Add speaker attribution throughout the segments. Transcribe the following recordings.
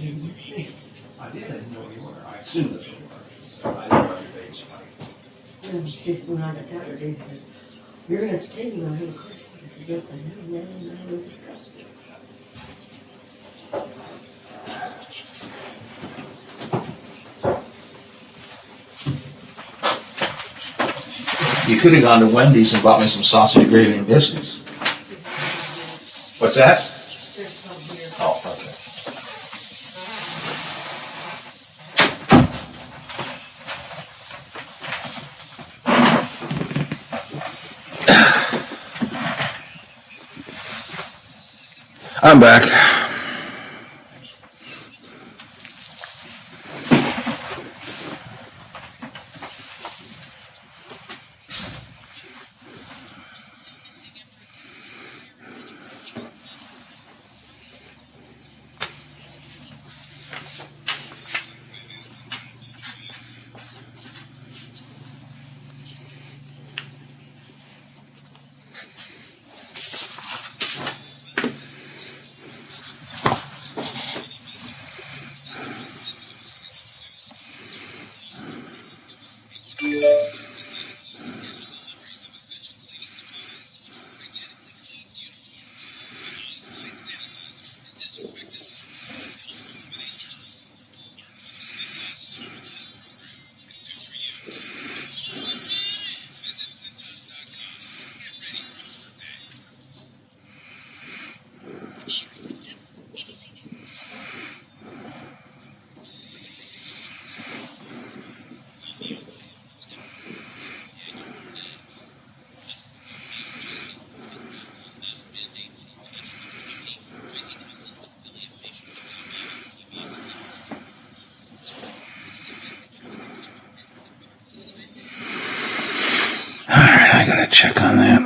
Speaker 1: I didn't know you were. I assumed that you were. So I didn't know your dates.
Speaker 2: When I got that, they said, "You're gonna have to take me on her course." I said, "Yes, I know. And I will discuss this."
Speaker 1: You could have gone to Wendy's and bought me some sausage gravy and biscuits. What's that? Oh, okay. I'm back. I gotta check on that.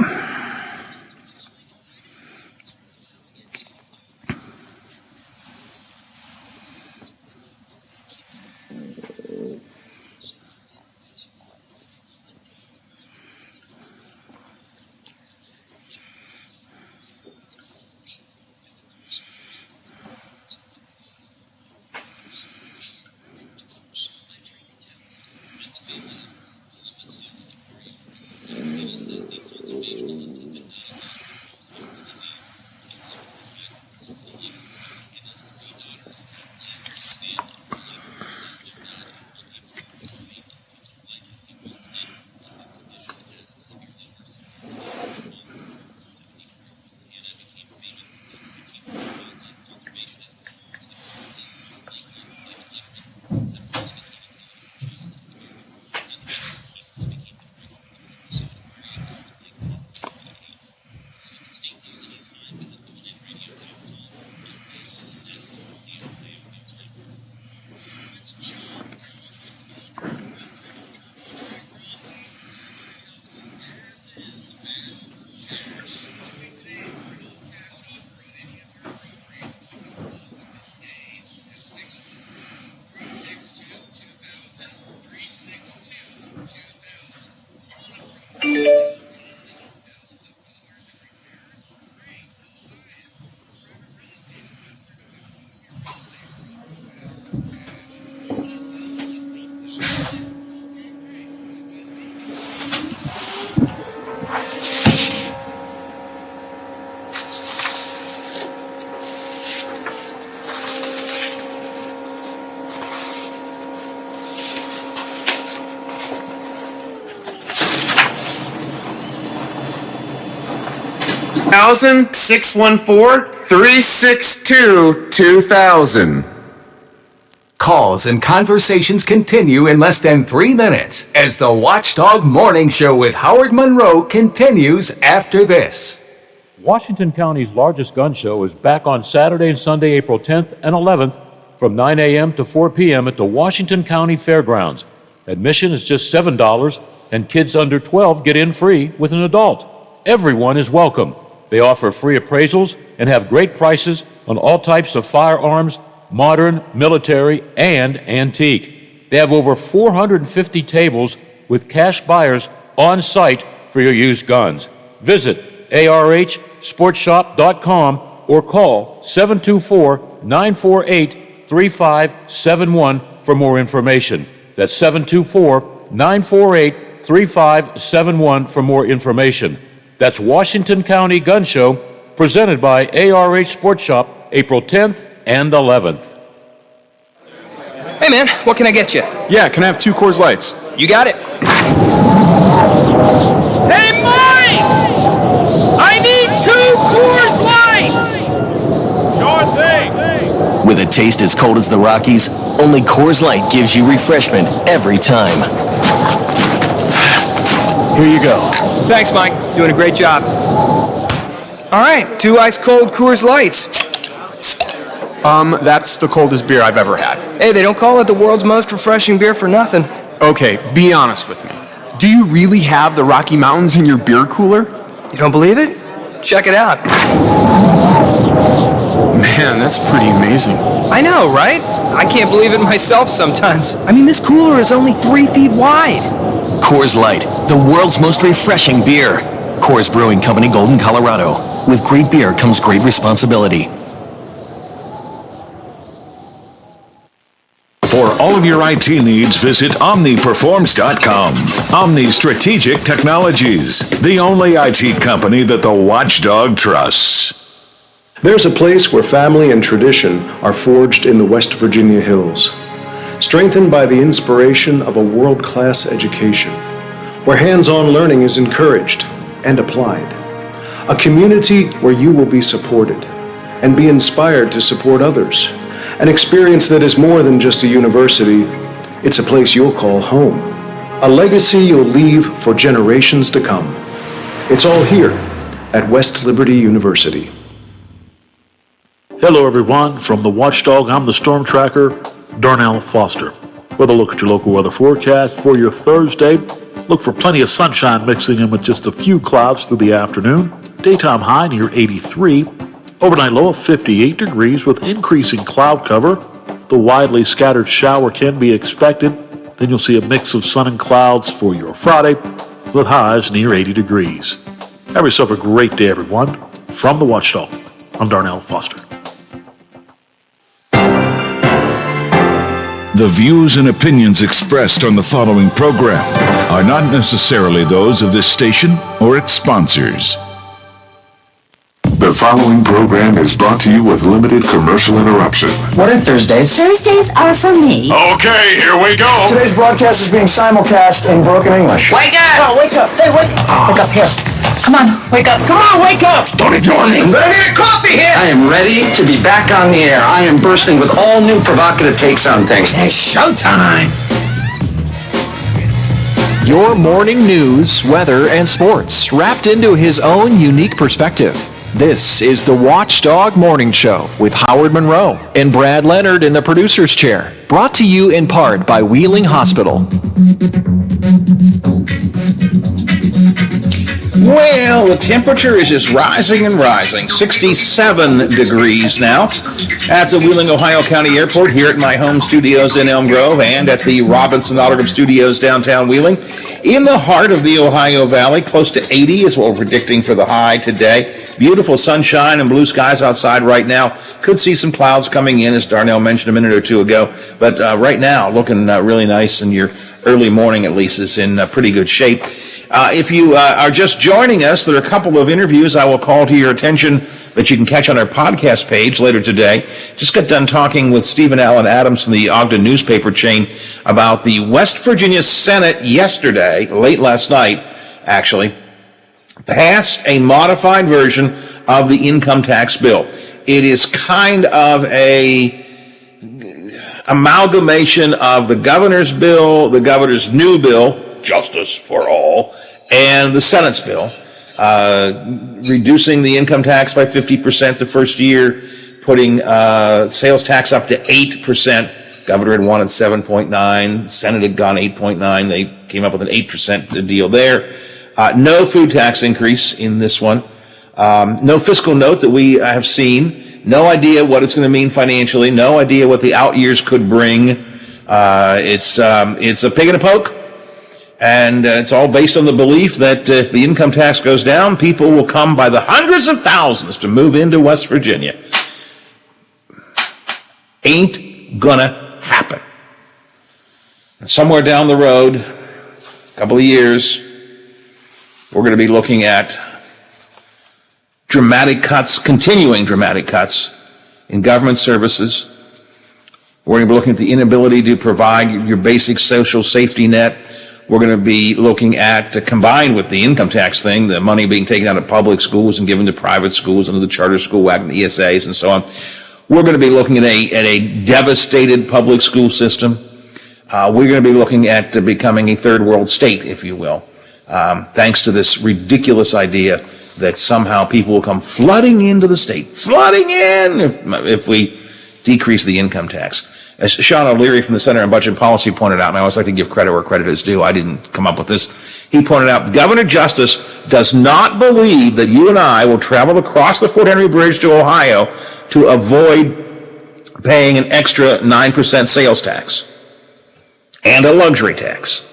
Speaker 3: $614 362 2000.
Speaker 4: Calls and conversations continue in less than 3 minutes as the Watchdog Morning Show with Howard Monroe continues after this.
Speaker 5: Washington County's largest gun show is back on Saturday and Sunday, April 10th and 11th from 9 a.m. to 4 p.m. at the Washington County Fairgrounds. Admission is just $7 and kids under 12 get in free with an adult. Everyone is welcome. They offer free appraisals and have great prices on all types of firearms, modern, military, and antique. They have over 450 tables with cash buyers on site for your used guns. Visit arhsportshop.com or call 724-948 724-948-3571 for more information. That's 724-948-3571 for more information. That's Washington County Gun Show, presented by ARH Sports Shop, April 10th and 11th.
Speaker 6: Hey man, what can I get you?
Speaker 7: Yeah, can I have 2 Coors Lights?
Speaker 6: You got it. Hey Mike! I need 2 Coors Lights!
Speaker 8: Sure thing!
Speaker 9: With a taste as cold as the Rockies, only Coors Light gives you refreshment every time. Here you go.
Speaker 6: Thanks, Mike. Doing a great job. All right, 2 ice-cold Coors Lights.
Speaker 7: That's the coldest beer I've ever had.
Speaker 6: Hey, they don't call it the world's most refreshing beer for nothing.
Speaker 7: Okay, be honest with me. Do you really have the Rocky Mountains in your beer cooler?
Speaker 6: You don't believe it? Check it out.
Speaker 7: Man, that's pretty amazing.
Speaker 6: I know, right? I can't believe it myself sometimes. I mean, this cooler is only 3 feet wide.
Speaker 9: Coors Light, the world's most refreshing beer. Coors Brewing Company, Golden, Colorado. With great beer comes great responsibility.
Speaker 8: For all of your IT needs, visit OmniPerforms.com. Omni Strategic Technologies, the only IT company that the watchdog trusts.
Speaker 10: There's a place where family and tradition are forged in the West Virginia hills, strengthened by the inspiration of a world-class education, where hands-on learning is encouraged and applied. A community where you will be supported and be inspired to support others. An experience that is more than just a university, it's a place you'll call home. A legacy you'll leave for generations to come. It's all here at West Liberty University.
Speaker 11: Hello everyone, from the Watchdog, I'm the Storm Tracker, Darnell Foster. With a look at your local weather forecast for your Thursday, look for plenty of sunshine mixing in with just a few clouds through the afternoon. Daytime high near 83. Overnight low of 58 degrees with increasing cloud cover. The widely scattered shower can be expected. Then you'll see a mix of sun and clouds for your Friday with highs near 80 degrees. Have yourself a great day, everyone. From the Watchdog, I'm Darnell Foster.
Speaker 8: The views and opinions expressed on the following program are not necessarily those of this station or its sponsors.
Speaker 12: The following program is brought to you with limited commercial interruption.
Speaker 13: What are Thursdays?
Speaker 14: Thursdays are for me.
Speaker 12: Okay, here we go.
Speaker 13: Today's broadcast is being simulcast in broken English.
Speaker 14: Wake up!
Speaker 13: Oh, wake up. Hey, wake up. Wake up here.
Speaker 14: Come on, wake up. Come on, wake up!
Speaker 12: Don't ignore me.
Speaker 13: I need a coffee here. I am ready to be back on the air. I am bursting with all new provocative takes on things.
Speaker 14: It's showtime!
Speaker 15: Your morning news, weather, and sports, wrapped into his own unique perspective. This is the Watchdog Morning Show with Howard Monroe and Brad Leonard in the producer's chair. Brought to you in part by Wheeling Hospital.
Speaker 1: Well, the temperature is just rising and rising. 67 degrees now at the Wheeling, Ohio County Airport, here at my home studios in Elm Grove and at the Robinson Autograph Studios downtown Wheeling. In the heart of the Ohio Valley, close to 80 is what we're predicting for the high today. Beautiful sunshine and blue skies outside right now. Could see some clouds coming in, as Darnell mentioned a minute or two ago. But right now, looking really nice, and your early morning at least is in pretty good shape. If you are just joining us, there are a couple of interviews I will call to your attention that you can catch on our podcast page later today. Just got done talking with Stephen Allen Adams from the Ogden newspaper chain about the West Virginia Senate yesterday, late last night, actually, passed a modified version of the income tax bill. It is kind of a amalgamation of the governor's bill, the governor's new bill, Justice for All, and the Senate's bill, reducing the income tax by 50% the first year, putting sales tax up to 8%. Governor had wanted 7.9, Senate had gone 8.9. They came up with an 8% deal there. No food tax increase in this one. No fiscal note that we have seen. No idea what it's going to mean financially. No idea what the out years could bring. It's a pig in a poke. And it's all based on the belief that if the income tax goes down, people will come by the hundreds of thousands to move into West Virginia. Ain't gonna happen. And somewhere down the road, a couple of years, we're going to be looking at dramatic cuts, continuing dramatic cuts in government services. We're going to be looking at the inability to provide your basic social safety net. We're going to be looking at, combined with the income tax thing, the money being taken out of public schools and given to private schools under the Charter School Act and the ESAs and so on. We're going to be looking at a devastated public school system. We're going to be looking at becoming a third world state, if you will, thanks to this ridiculous idea that somehow people will come flooding into the state, flooding in if we decrease the income tax. As Sean O'Leary from the Center on Budget Policy pointed out, and I always like to give credit where credit is due, I didn't come up with this. He pointed out, Governor Justice does not believe that you and I will travel across the Fort Henry Bridge to Ohio to avoid paying an extra 9% sales tax and a luxury tax.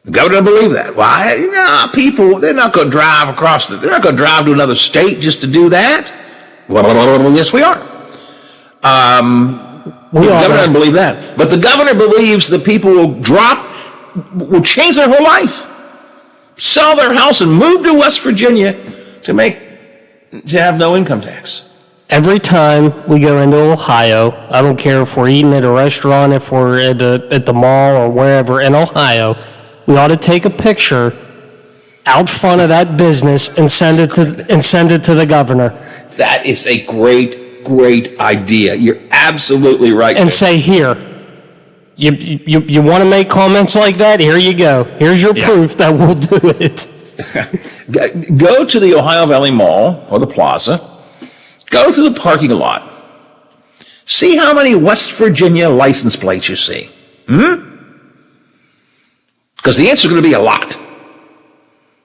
Speaker 1: The governor doesn't believe that. Why? No, people, they're not going to drive they're not going to drive to another state just to do that. Well, yes, we are. The governor doesn't believe that. But the governor believes that people will change their whole life, sell their house and move to West Virginia to have no income tax.
Speaker 16: Every time we go into Ohio, I don't care if we're eating at a restaurant, if we're at the mall or wherever in Ohio, we ought to take a picture out front of that business and send it to the governor.
Speaker 1: That is a great idea. You're absolutely right.
Speaker 16: And say, here, you want to make comments like that? Here you go. Here's your proof that we'll do it.
Speaker 1: Go to the Ohio Valley Mall or the Plaza. Go through the parking lot. See how many West Virginia license plates you see. Because the answer is going to be a lot.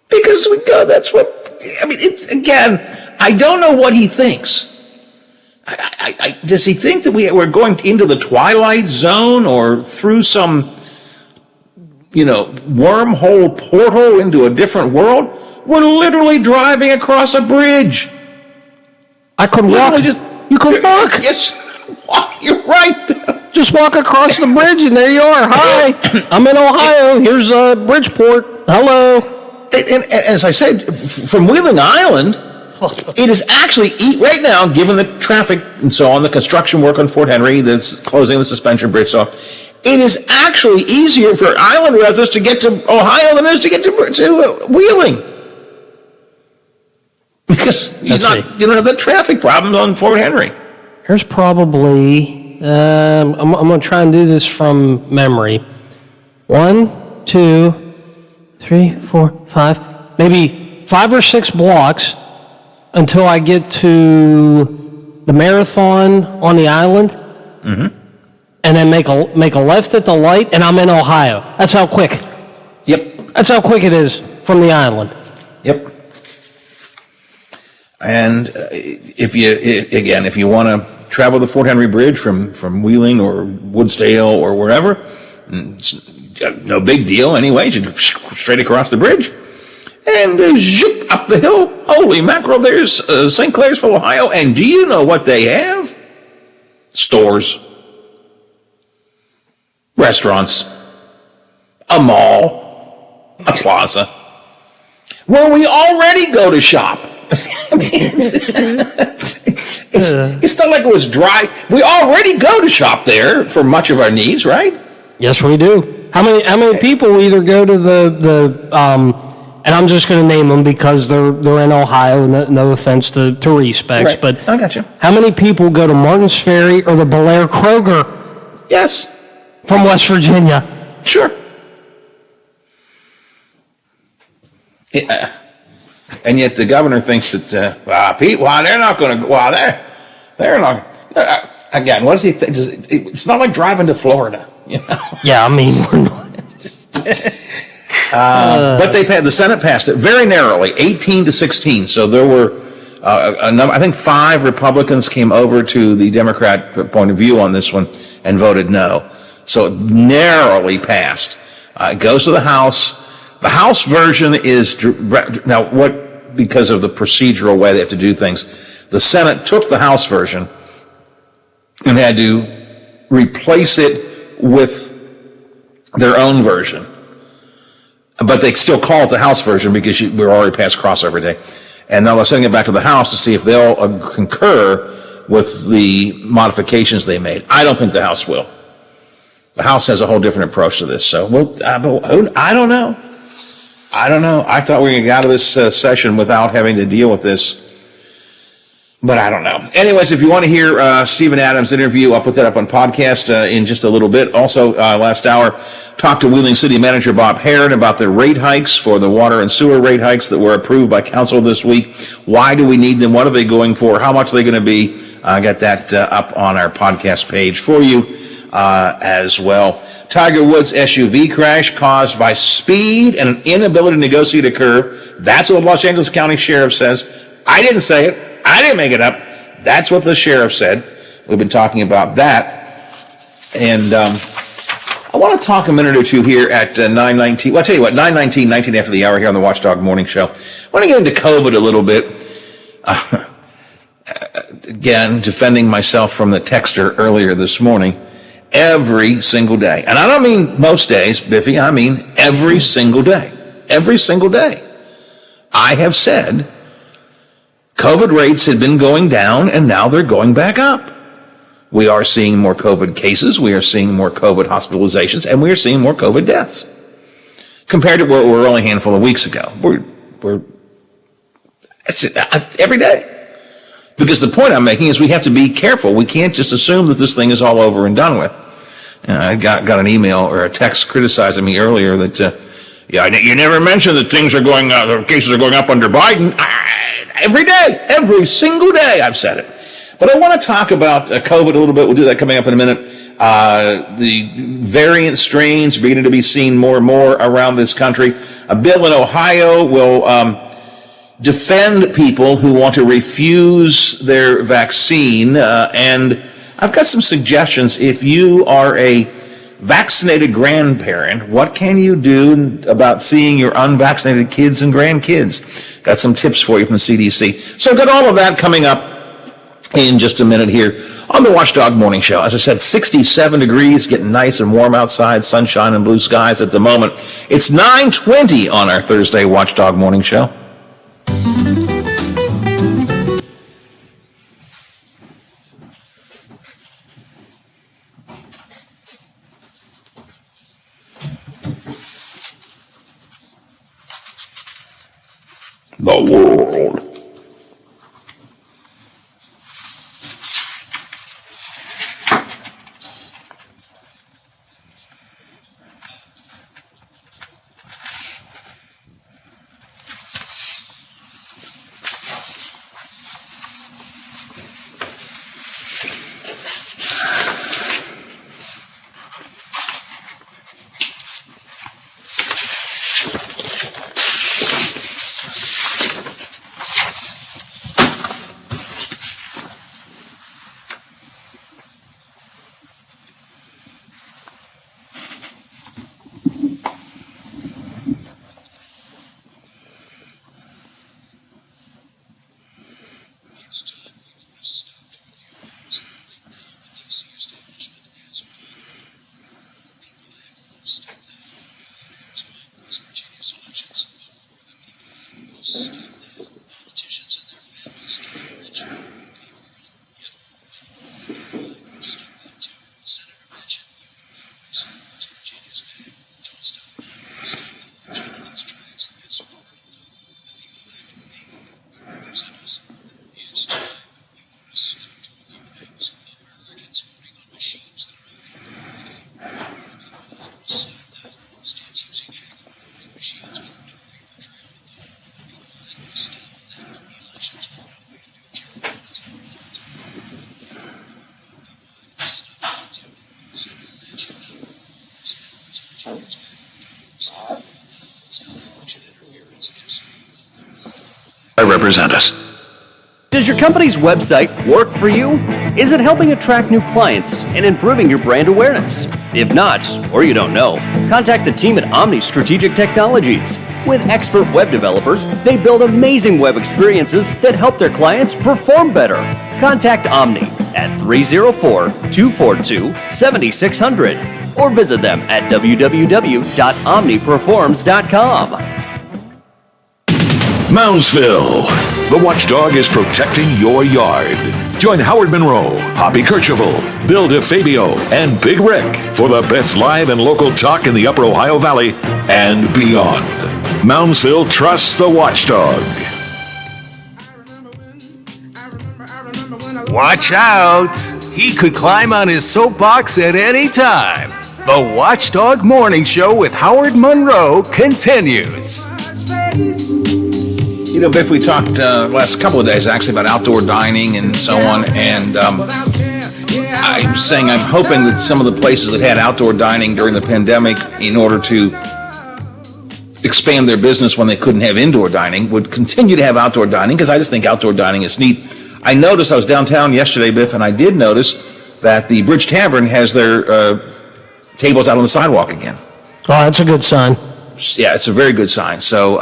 Speaker 1: Because that's what, again, I don't know what he thinks. Does he think that we're going into the twilight zone or through some, wormhole portal into a different world? We're literally driving across a bridge.
Speaker 16: I could walk. You could walk.
Speaker 1: Yes, you're right.
Speaker 16: Just walk across the bridge and there you are. Hi, I'm in Ohio. Here's Bridgeport. Hello.
Speaker 1: And as I said, from Wheeling Island, it is actually, right now, given the traffic and so on, the construction work on Fort Henry, that's closing the suspension bridge, so on, it is actually easier for island residents to get to Ohio than it is to get to Wheeling. Because you don't have the traffic problems on Fort Henry.
Speaker 16: There's probably, I'm going to try and do this from memory. 1, 2, 3, 4, 5, maybe 5 or 6 blocks until I get to the marathon on the island, and then make a left at the light, and I'm in Ohio. That's how quick.
Speaker 1: Yep.
Speaker 16: That's how quick it is from the island.
Speaker 1: Yep. And if you want to travel the Fort Henry Bridge from Wheeling or Woodsdale or wherever, it's no big deal anyway. You go straight across the bridge and zip up the hill. Holy mackerel, there's St. Clairsville, Ohio. And do you know what they have? Stores, restaurants, a mall, a plaza, where we already go to shop. It's not like it was dry. We already go to shop there for much of our needs, right?
Speaker 16: Yes, we do. How many people either go to the and I'm just going to name them because they're in Ohio, no offense to Respecs,
Speaker 1: right.
Speaker 16: But
Speaker 1: I got you.
Speaker 16: How many people go to Martin's Ferry or the Belair Kroger?
Speaker 1: Yes.
Speaker 16: From West Virginia.
Speaker 1: Sure. Yeah. And yet the governor thinks that, they're not going to, they're not. Again, what does he think? It's not like driving to Florida,
Speaker 16: Yeah, I mean, we're not.
Speaker 1: But the Senate passed it very narrowly, 18-16. So there were a number, I think 5 Republicans came over to the Democrat point of view on this one and voted no. So it narrowly passed. It goes to the House. The House version is, because of the procedural way they have to do things, the Senate took the House version and had to replace it with their own version. But they still call it the House version because we're already past crossover day. And now they're sending it back to the House to see if they'll concur with the modifications they made. I don't think the House will. The House has a whole different approach to this. So, I don't know. I thought we were going to get out of this session without having to deal with this. But I don't know. Anyways, if you want to hear Stephen Adams' interview, I'll put that up on podcast in just a little bit. Also, last hour, talked to Wheeling City Manager Bob Herron about the rate hikes for the water and sewer rate hikes that were approved by council this week. Why do we need them? What are they going for? How much are they going to be? I got that up on our podcast page for you as well. Tiger Woods' SUV crash caused by speed and an inability to negotiate a curve. That's what Los Angeles County Sheriff says. I didn't say it. I didn't make it up. That's what the sheriff said. We've been talking about that. And I want to talk a minute or two here at 9:19. Well, I'll tell you what, 19 after the hour here on the Watchdog Morning Show. I want to get into COVID a little bit. Again, defending myself from the texter earlier this morning. Every single day. And I don't mean most days, Biffy. I mean every single day. Every single day. I have said COVID rates had been going down, and now they're going back up. We are seeing more COVID cases, we are seeing more COVID hospitalizations, and we are seeing more COVID deaths. Compared to where we were only a handful of weeks ago. It's every day. Because the point I'm making is we have to be careful. We can't just assume that this thing is all over and done with. I got an email or a text criticizing me earlier that, you never mentioned that things are going up, the cases are going up under Biden. Every day, every single day, I've said it. But I want to talk about COVID a little bit. We'll do that coming up in a minute. The variant strains are beginning to be seen more and more around this country. A bill in Ohio will defend people who want to refuse their vaccine. And I've got some suggestions. If you are a vaccinated grandparent, what can you do about seeing your unvaccinated kids and grandkids? Got some tips for you from the CDC. So got all of that coming up in just a minute here on the Watchdog Morning Show. As I said, 67 degrees, getting nice and warm outside, sunshine and blue skies at the moment. It's 9:20 on our Thursday Watchdog Morning Show. The world.
Speaker 17: Represent us.
Speaker 18: Does your company's website work for you? Is it helping attract new clients and improving your brand awareness? If not, or you don't know, contact the team at Omni Strategic Technologies. With expert web developers, they build amazing web experiences that help their clients perform better. Contact Omni at 304-242-7600 or visit them at www.omniperforms.com.
Speaker 8: Moundsville. The Watchdog is protecting your yard. Join Howard Monroe, Hoppy Kercheval, Bill DeFabio, and Big Rick for the best live and local talk in the Upper Ohio Valley and beyond. Moundsville trusts the Watchdog.
Speaker 4: Watch out! He could climb on his soapbox at any time. The Watchdog Morning Show with Howard Monroe continues.
Speaker 1: You know, Biff, we talked last couple of days actually about outdoor dining and so on, and I'm saying I'm hoping that some of the places that had outdoor dining during the pandemic, in order to expand their business when they couldn't have indoor dining, would continue to have outdoor dining, because I just think outdoor dining is neat. I noticed, I was downtown yesterday, Biff, and I did notice that the Bridge Tavern has their tables out on the sidewalk again.
Speaker 16: Oh, that's a good sign.
Speaker 1: Yeah, it's a very good sign. So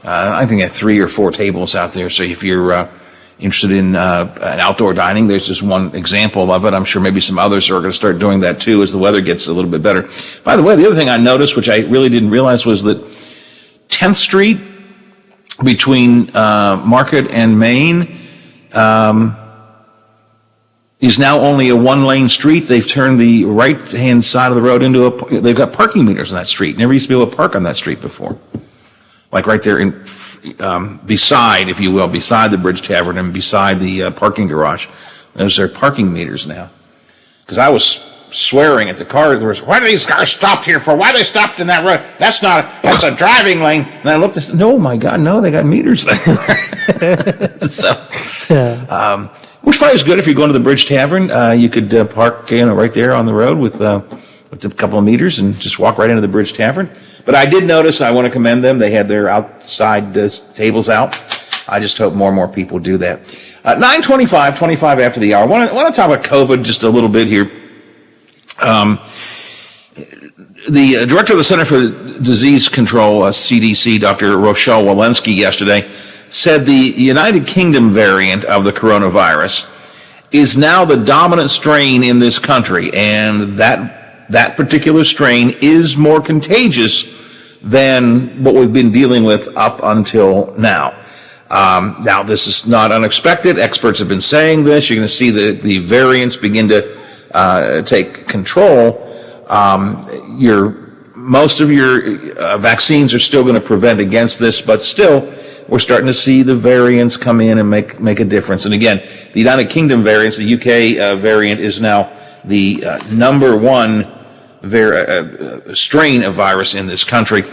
Speaker 1: I think I have 3 or 4 tables out there. So if you're interested in an outdoor dining, there's just one example of it. I'm sure maybe some others are going to start doing that too as the weather gets a little bit better. By the way, the other thing I noticed, which I really didn't realize, was that 10th Street between Market and Main is now only a 1-lane street. They've turned the right-hand side of the road into they've got parking meters on that street. Never used to be able to park on that street before. Like right there beside, if you will, beside the Bridge Tavern and beside the parking garage. Those are parking meters now. Because I was swearing at the cars. There was, what are these cars stopped here for? Why are they stopped in that road? That's a driving lane. And I looked and said, no, my God, no, they got meters there. So, which probably is good if you're going to the Bridge Tavern. You could park right there on the road with a couple of meters and just walk right into the Bridge Tavern. But I did notice, I want to commend them, they had their outside tables out. I just hope more and more people do that. 9:25, 25 after the hour. I want to talk about COVID just a little bit here. The director of the Center for Disease Control, CDC, Dr. Rochelle Walensky, yesterday said the United Kingdom variant of the coronavirus is now the dominant strain in this country, and that particular strain is more contagious than what we've been dealing with up until now. Now, this is not unexpected. Experts have been saying this. You're going to see the variants begin to take control. Most of your vaccines are still going to prevent against this, but still, we're starting to see the variants come in and make a difference. And again, the United Kingdom variants, the UK variant, is now the number one strain of virus in this country.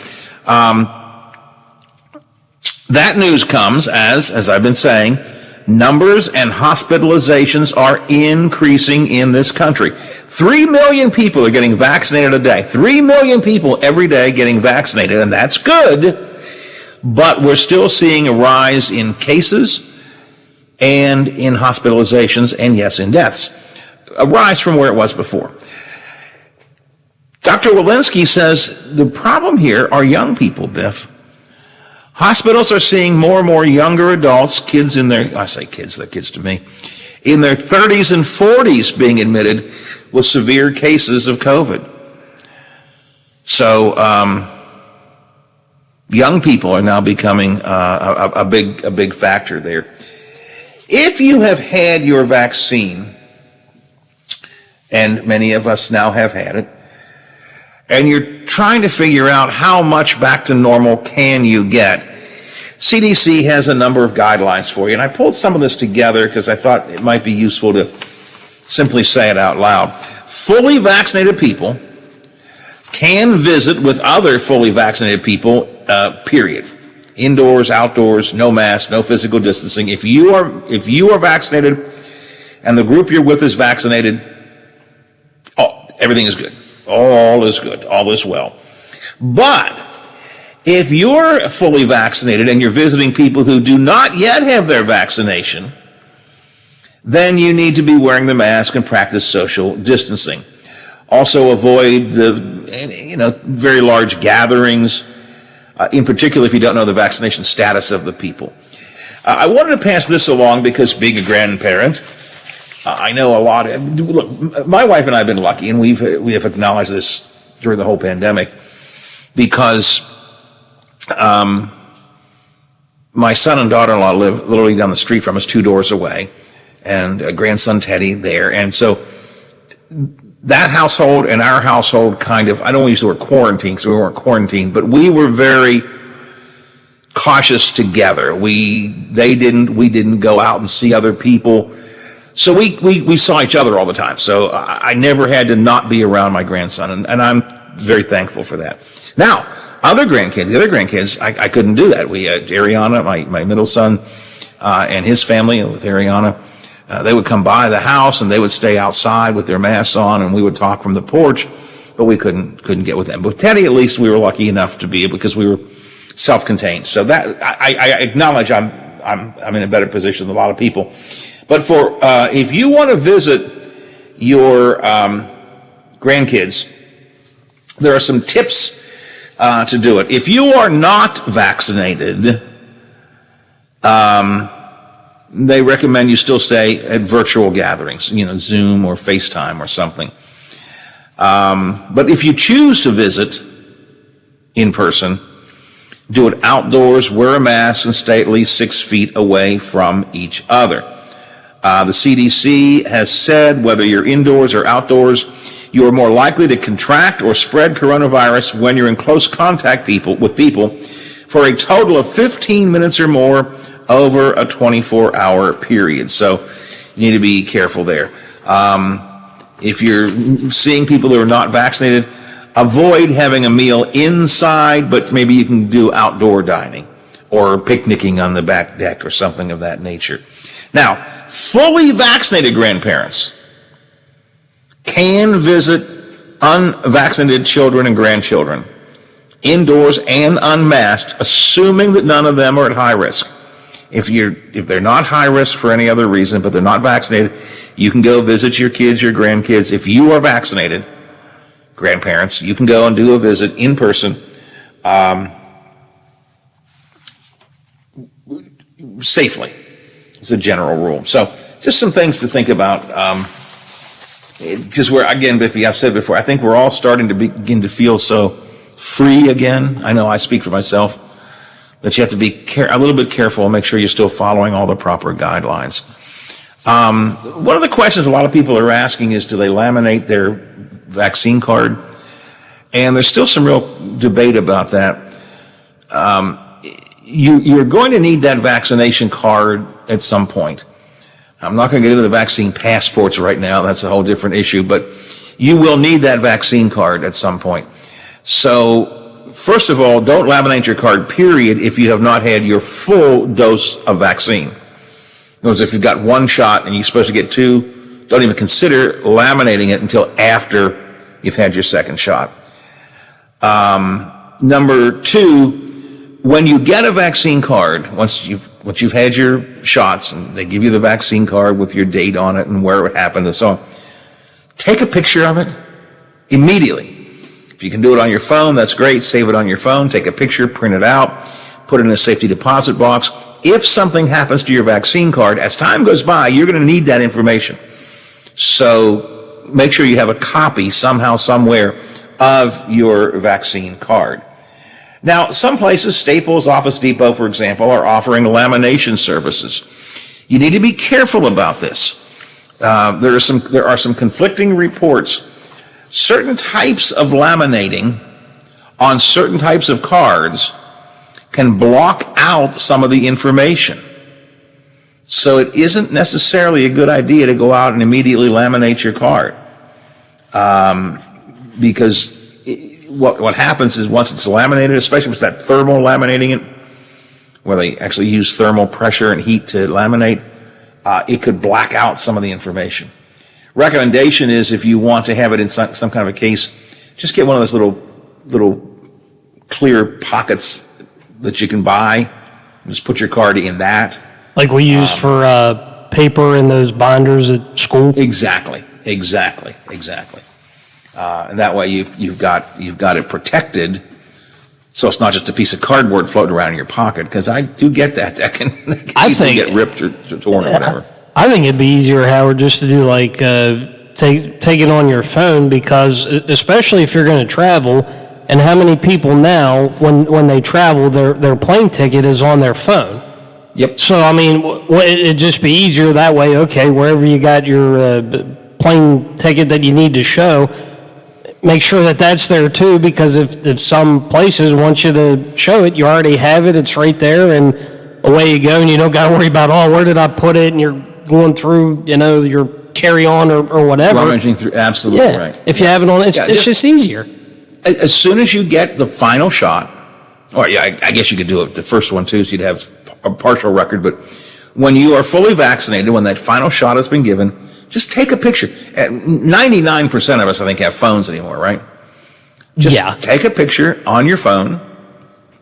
Speaker 1: That news comes as I've been saying, numbers and hospitalizations are increasing in this country. 3 million people are getting vaccinated a day. 3 million people every day getting vaccinated, and that's good. But we're still seeing a rise in cases and in hospitalizations and, yes, in deaths. A rise from where it was before. Dr. Walensky says the problem here are young people, Biff. Hospitals are seeing more and more younger adults, kids in their, I say kids, they're kids to me, in their 30s and 40s being admitted with severe cases of COVID. So, young people are now becoming a big factor there. If you have had your vaccine, and many of us now have had it, and you're trying to figure out how much back to normal can you get, CDC has a number of guidelines for you. And I pulled some of this together because I thought it might be useful to simply say it out loud. Fully vaccinated people can visit with other fully vaccinated people, period. Indoors, outdoors, no mask, no physical distancing. If you are vaccinated and the group you're with is vaccinated, everything is good. All is good. All is well. But if you're fully vaccinated and you're visiting people who do not yet have their vaccination, then you need to be wearing the mask and practice social distancing. Also avoid the very large gatherings, in particular if you don't know the vaccination status of the people. I wanted to pass this along because being a grandparent, I know a lot of, look, my wife and I have been lucky, and we have acknowledged this during the whole pandemic, because my son and daughter-in-law live literally down the street from us, 2 doors away, and grandson Teddy there. And so that household and our household kind of, I don't want to use the word quarantine because we weren't quarantined, but we were very cautious together. We didn't go out and see other people. So we saw each other all the time. So I never had to not be around my grandson, and I'm very thankful for that. Now, the other grandkids, I couldn't do that. We had Ariana, my middle son, and his family with Ariana. They would come by the house and they would stay outside with their masks on, and we would talk from the porch, but we couldn't get with them. But Teddy, at least we were lucky enough to be able, because we were self-contained. So that I acknowledge I'm in a better position than a lot of people. But for if you want to visit your grandkids, there are some tips to do it. If you are not vaccinated, they recommend you still stay at virtual gatherings, Zoom or FaceTime or something. But if you choose to visit in person, do it outdoors, wear a mask, and stay at least 6 feet away from each other. The CDC has said whether you're indoors or outdoors, you are more likely to contract or spread coronavirus when you're in close contact with people for a total of 15 minutes or more over a 24-hour period. So you need to be careful there. If you're seeing people who are not vaccinated, avoid having a meal inside, but maybe you can do outdoor dining or picnicking on the back deck or something of that nature. Now, fully vaccinated grandparents can visit unvaccinated children and grandchildren indoors and unmasked, assuming that none of them are at high risk. If they're not high risk for any other reason, but they're not vaccinated, you can go visit your kids, your grandkids. If you are vaccinated, grandparents, you can go and do a visit in person, safely. It's a general rule. So just some things to think about. Because Biffy, I've said before, I think we're all starting to begin to feel so free again. I know I speak for myself, that you have to be a little bit careful and make sure you're still following all the proper guidelines. One of the questions a lot of people are asking is, do they laminate their vaccine card? And there's still some real debate about that. You're going to need that vaccination card at some point. I'm not going to get into the vaccine passports right now. That's a whole different issue. But you will need that vaccine card at some point. So, first of all, don't laminate your card, period, if you have not had your full dose of vaccine. In other words, if you've got 1 shot and you're supposed to get 2, don't even consider laminating it until after you've had your 2nd shot. Number 2, when you get a vaccine card, once you've had your shots and they give you the vaccine card with your date on it and where it happened and so on, take a picture of it immediately. If you can do it on your phone, that's great. Save it on your phone, take a picture, print it out, put it in a safety deposit box. If something happens to your vaccine card, as time goes by, you're going to need that information. So make sure you have a copy somehow, somewhere of your vaccine card. Now, some places, Staples, Office Depot, for example, are offering lamination services. You need to be careful about this. There are some conflicting reports. Certain types of laminating on certain types of cards can block out some of the information. So it isn't necessarily a good idea to go out and immediately laminate your card. Because what happens is once it's laminated, especially if it's that thermal laminating it, where they actually use thermal pressure and heat to laminate, it could black out some of the information. Recommendation is, if you want to have it in some kind of a case, just get one of those little clear pockets that you can buy, and just put your card in that.
Speaker 16: Like we use for paper in those binders at school?
Speaker 1: Exactly. And that way you've got it protected, so it's not just a piece of cardboard floating around in your pocket, because I do get that. That can easily get ripped or torn or whatever.
Speaker 16: I think it'd be easier, Howard, just to do like take it on your phone, because especially if you're going to travel, and how many people now when they travel, their plane ticket is on their phone.
Speaker 1: Yep.
Speaker 16: So I mean, it'd just be easier that way. Okay, wherever you got your plane ticket that you need to show, make sure that that's there too, because if some places want you to show it, you already have it. It's right there, and away you go, and you don't got to worry about, oh, where did I put it? And you're going through, your carry-on or whatever.
Speaker 1: Rummaging through, absolutely
Speaker 16: Yeah.
Speaker 1: right.
Speaker 16: If you have it on, it's just easier.
Speaker 1: As soon as you get the final shot, or yeah, I guess you could do it the first one too, so you'd have a partial record, but when you are fully vaccinated, when that final shot has been given, just take a picture. 99% of us, I think, have phones anymore, right? Just take a picture on your phone,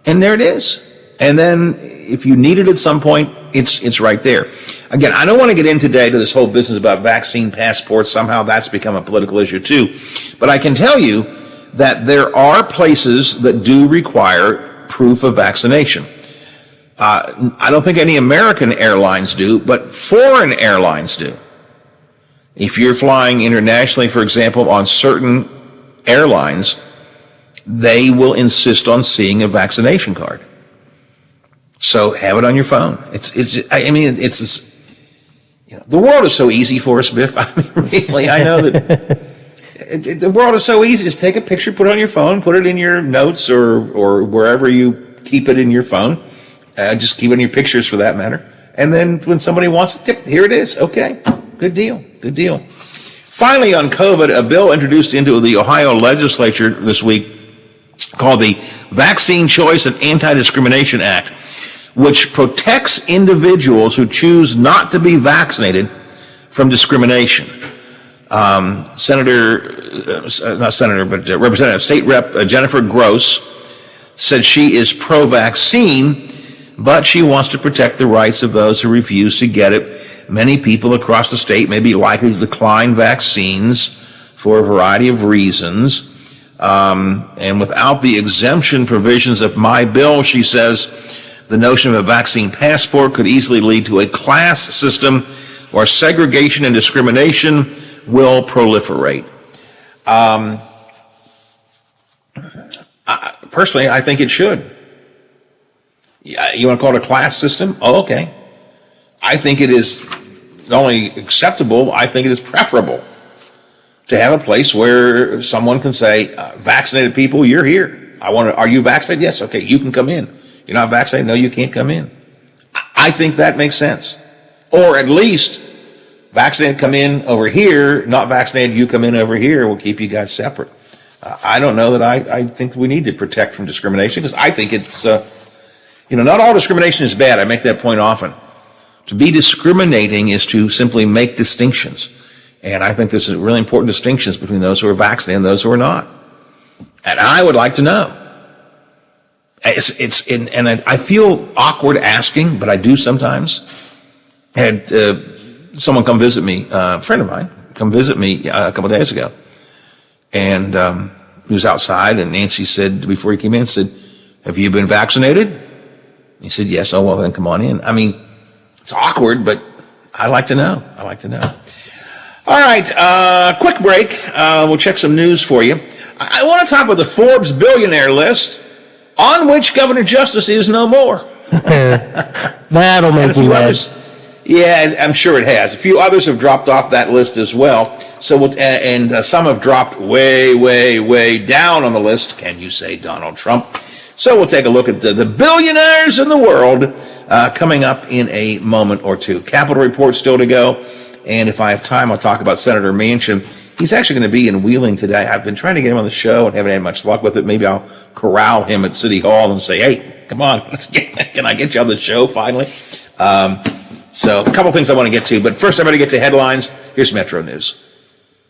Speaker 1: and there it is. And then if you need it at some point, it's right there. Again, I don't want to get in today to this whole business about vaccine passports. Somehow that's become a political issue too. But I can tell you that there are places that do require proof of vaccination. I don't think any American airlines do, but foreign airlines do. If you're flying internationally, for example, on certain airlines, they will insist on seeing a vaccination card. So have it on your phone. The world is so easy for us, Biff. I mean, really, I know that the world is so easy. Just take a picture, put it on your phone, put it in your notes or wherever you keep it in your phone. Just keep it in your pictures, for that matter. And then when somebody wants it, here it is. Okay, good deal, good deal. Finally, on COVID, a bill introduced into the Ohio legislature this week called the Vaccine Choice and Anti-Discrimination Act, which protects individuals who choose not to be vaccinated from discrimination. Representative State Rep Jennifer Gross said she is pro-vaccine, but she wants to protect the rights of those who refuse to get it. Many people across the state may be likely to decline vaccines for a variety of reasons. And without the exemption provisions of my bill, she says, the notion of a vaccine passport could easily lead to a class system where segregation and discrimination will proliferate. Personally, I think it should. You want to call it a class system? Oh, okay. I think it is not only acceptable, I think it is preferable to have a place where someone can say, vaccinated people, you're here. Are you vaccinated? Yes. Okay, you can come in. You're not vaccinated? No, you can't come in. I think that makes sense. Or at least vaccinated come in over here, not vaccinated, you come in over here. We'll keep you guys separate. I don't know that I think we need to protect from discrimination, because I think it's, not all discrimination is bad. I make that point often. To be discriminating is to simply make distinctions. And I think there's really important distinctions between those who are vaccinated and those who are not. And I would like to know. And I feel awkward asking, but I do sometimes. I had someone come visit me, a friend of mine, come visit me a couple of days ago. And he was outside, and Nancy said, before he came in, said, have you been vaccinated? He said, yes. Oh, well, then come on in. I mean, it's awkward, but I like to know. I like to know. All right, quick break. We'll check some news for you. I want to talk about the Forbes billionaire list, on which Governor Justice is no more.
Speaker 16: That'll make you mad.
Speaker 1: Yeah, I'm sure it has. A few others have dropped off that list as well. So, some have dropped way, way, way down on the list. Can you say Donald Trump? So we'll take a look at the billionaires in the world coming up in a moment or two. Capitol report still to go. And if I have time, I'll talk about Senator Manchin. He's actually going to be in Wheeling today. I've been trying to get him on the show and haven't had much luck with it. Maybe I'll corral him at City Hall and say, hey, come on, can I get you on the show finally? So a couple things I want to get to. But first, I better get to headlines. Here's Metro News.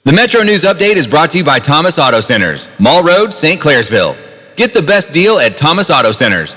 Speaker 17: The Metro News Update is brought to you by Thomas Auto Centers, Mall Road, St. Clairsville. Get the best deal at Thomas Auto Centers.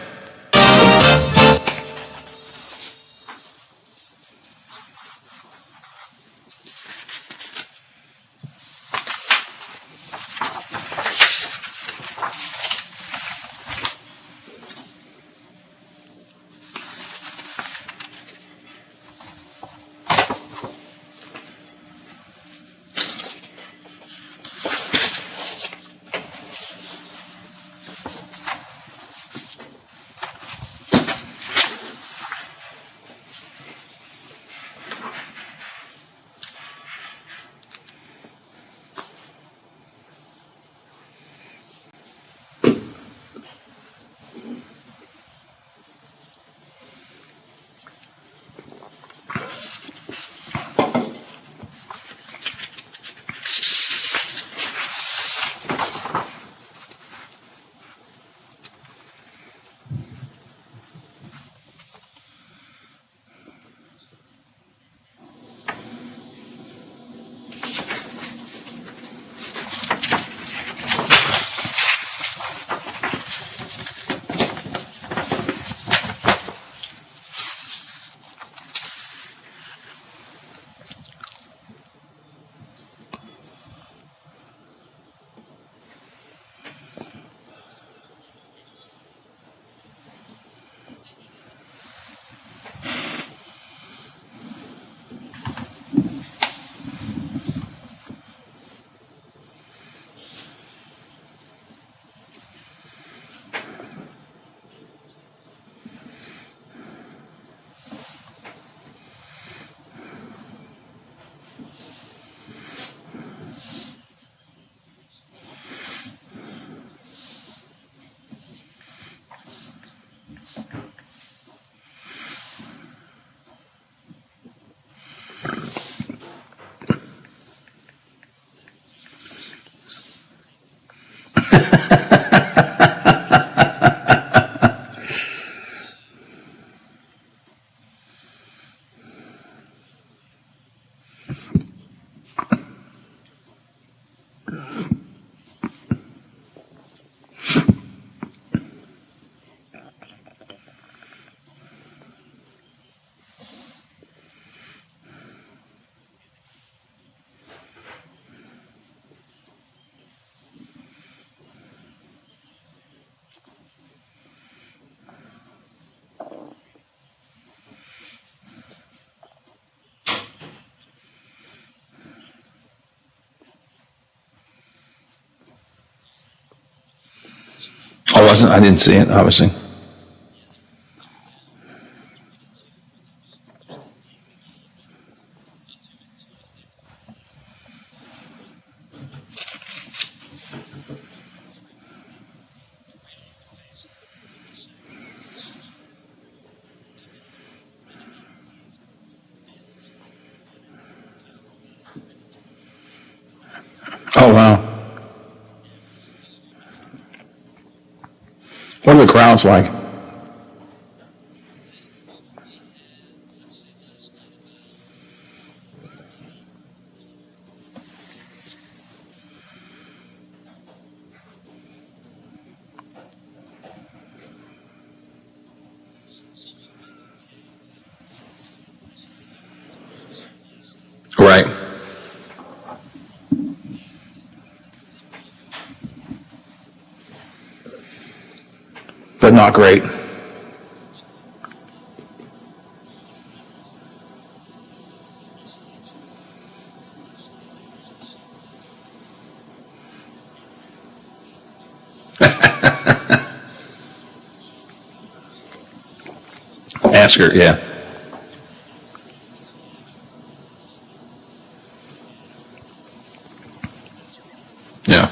Speaker 1: wasn't. I didn't see it, obviously. Oh, wow. What are the crowds like? Right. But not great. Ask her, yeah. Yeah.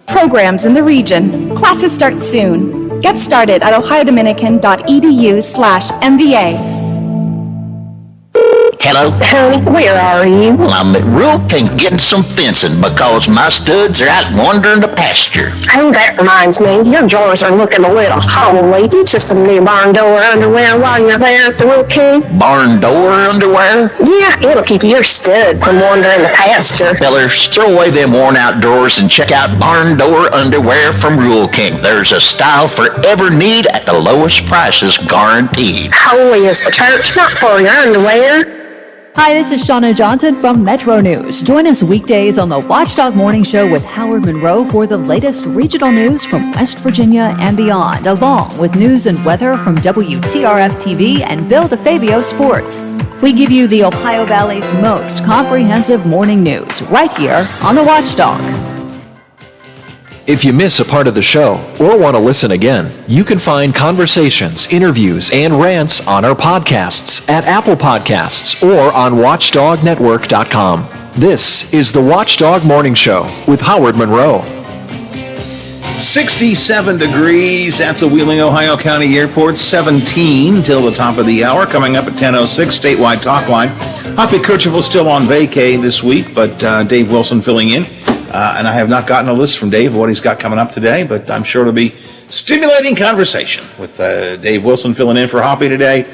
Speaker 19: Programs in the region. Classes start soon. Get started at ohiodominican.edu/MBA.
Speaker 20: Hello?
Speaker 14: Honey, where are you?
Speaker 20: Well, I'm at Rural King getting some fencing because my studs are out wandering the pasture.
Speaker 14: Oh, that reminds me. Your drawers are looking a little homely. Get you some new barn door underwear while you're there at the Rural King.
Speaker 20: Barn door underwear?
Speaker 14: Yeah, it'll keep your stud from wandering the pasture.
Speaker 20: Fellers, throw away them worn-out drawers and check out barn door underwear from Rural King. There's a style for every need at the lowest prices guaranteed.
Speaker 14: Holy is the church, not for your underwear.
Speaker 21: Hi, this is Shauna Johnson from Metro News. Join us weekdays on the Watchdog Morning Show with Howard Monroe for the latest regional news from West Virginia and beyond, along with news and weather from WTRF-TV and Bill DeFabio Sports. We give you the Ohio Valley's most comprehensive morning news right here on the Watchdog.
Speaker 15: If you miss a part of the show or want to listen again, you can find conversations, interviews, and rants on our podcasts at Apple Podcasts or on WatchdogNetwork.com. This is the Watchdog Morning Show with Howard Monroe.
Speaker 1: 67 degrees at the Wheeling, Ohio County Airport, 17 till the top of the hour. Coming up at 10:06, statewide talk line. Hoppy Kercheval still on vacay this week, but Dave Wilson filling in. And I have not gotten a list from Dave of what he's got coming up today, but I'm sure it'll be stimulating conversation with Dave Wilson filling in for Hoppy today,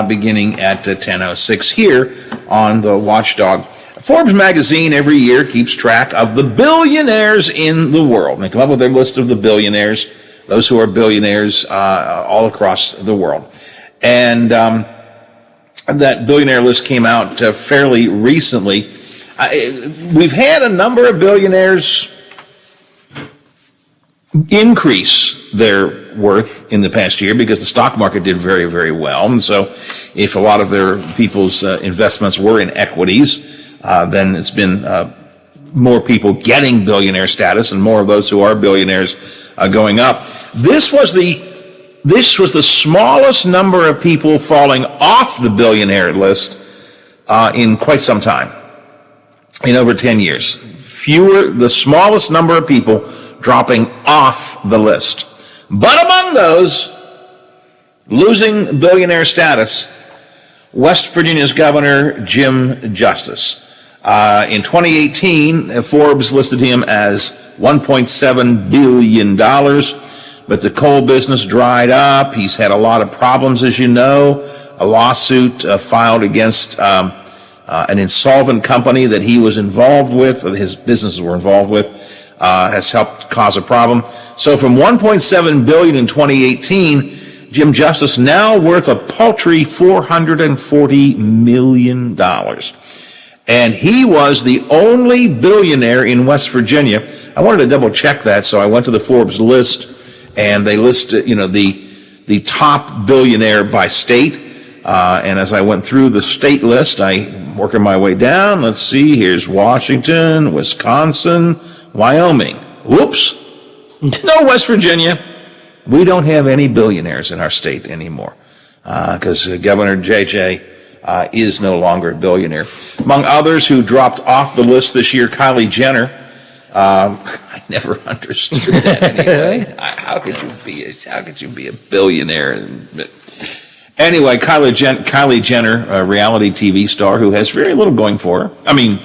Speaker 1: beginning at 10:06 here on the Watchdog. Forbes magazine every year keeps track of the billionaires in the world. They come up with their list of the billionaires, those who are billionaires all across the world. And that billionaire list came out fairly recently. We've had a number of billionaires increase their worth in the past year because the stock market did very, very well. And so if a lot of their people's investments were in equities, then it's been more people getting billionaire status and more of those who are billionaires going up. This was the smallest number of people falling off the billionaire list in quite some time. In over 10 years. The smallest number of people dropping off the list. But among those losing billionaire status, West Virginia's Governor Jim Justice. In 2018, Forbes listed him as $1.7 billion, but the coal business dried up. He's had a lot of problems, as you know. A lawsuit filed against an insolvent company that he was involved with, or his businesses were involved with, has helped cause a problem. So from $1.7 billion in 2018, Jim Justice, now worth a paltry $440 million. And he was the only billionaire in West Virginia. I wanted to double check that, so I went to the Forbes list, and they listed, the top billionaire by state. And as I went through the state list, I'm working my way down. Let's see, here's Washington, Wisconsin, Wyoming. Whoops. No West Virginia. We don't have any billionaires in our state anymore because Governor J.J. Is no longer a billionaire. Among others who dropped off the list this year, Kylie Jenner. I never understood that anyway. How could you be a billionaire? Anyway, Kylie Jenner, a reality TV star who has very little going for her. I mean,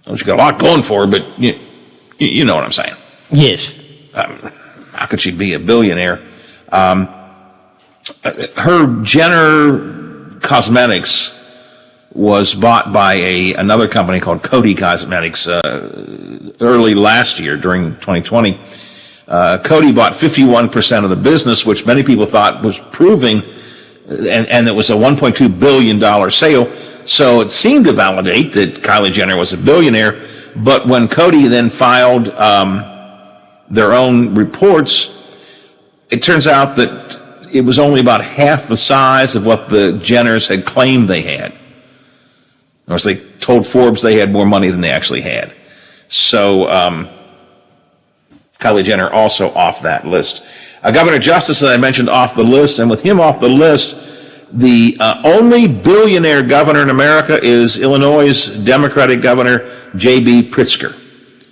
Speaker 1: she's got a lot going for her, but you know what I'm saying.
Speaker 16: Yes.
Speaker 1: How could she be a billionaire? Her Jenner Cosmetics was bought by another company called Coty Cosmetics early last year during 2020. Coty bought 51% of the business, which many people thought was proving, and it was a $1.2 billion sale. So it seemed to validate that Kylie Jenner was a billionaire. But when Coty then filed their own reports, it turns out that it was only about half the size of what the Jenners had claimed they had. In other words, they told Forbes they had more money than they actually had. So Kylie Jenner also off that list. Governor Justice, as I mentioned, off the list, and with him off the list, the only billionaire governor in America is Illinois' Democratic Governor J.B. Pritzker.